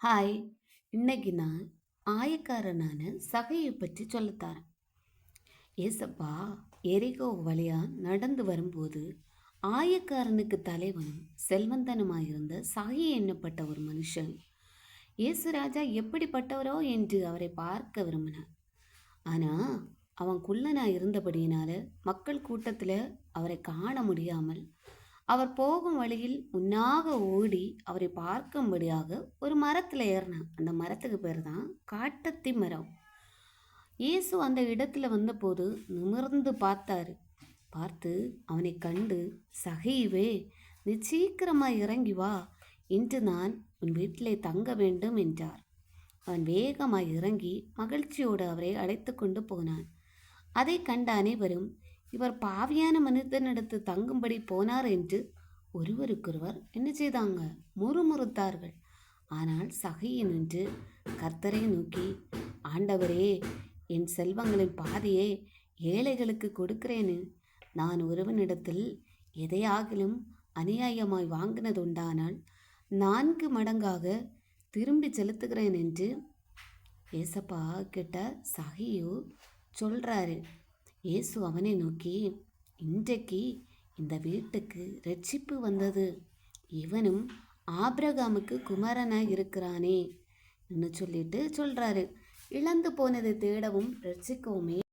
Hi. இன்னைக்கு நான் ஆயக்காரனான சகையை பற்றி சொல்லத்தாரேன். ஏசப்பா எரிகோ வழியா நடந்து வரும்போது ஆயக்காரனுக்கு தலைவனும் செல்வந்தனுமாயிருந்த சகை எண்ணப்பட்ட ஒரு மனுஷன் இயேசு ராஜா எப்படிப்பட்டவரோ என்று அவரை பார்க்க விரும்பினார். ஆனால் அவன் குள்ளனாக இருந்தபடியினால மக்கள் கூட்டத்தில் அவரை காண முடியாமல் அவர் போகும் வழியில் முன்னாக ஓடி அவரை பார்க்கும்படியாக ஒரு மரத்தில் ஏறினான். அந்த மரத்துக்கு பேர் தான் காட்டத்தி மரம். இயேசு அந்த இடத்துல வந்தபோது நிமிர்ந்து பார்த்தாரு. பார்த்து அவனை கண்டு, சகைவே, நீ சீக்கிரமாக இறங்கி வா, இன்று நான் உன் வீட்டிலே தங்க வேண்டும் என்றார். அவன் வேகமாய் இறங்கி மகிழ்ச்சியோடு அவரை அழைத்து கொண்டு போனான். அதை கண்ட அனைவரும், இவர் பாவியான மனிதனிடத்து தங்கும்படி போனார் என்று ஒருவருக்கொருவர் என்ன செய்தாங்க? முறுமுறுத்தார்கள். ஆனால் சகையை நின்று கர்த்தரை நோக்கி, ஆண்டவரே, என் செல்வங்களின் பாதியை ஏழைகளுக்கு கொடுக்கிறேன்னு நான் ஒருவனிடத்தில் எதையாகிலும் அநியாயமாய் வாங்கினதுண்டானால் 4 மடங்காக திரும்பி செலுத்துகிறேன் என்று ஏசப்பா கிட்ட சகையோ சொல்கிறாரு. இயேசு அவனை நோக்கி, இன்றைக்கு இந்த வீட்டுக்கு ரட்சிப்பு வந்தது, இவனும் ஆபிரகாமுக்கு குமாரனாக இருக்கிறானே சொல்லிட்டு சொல்கிறாரு. இழந்து போனதை தேடவும் ரட்சிக்கவுமே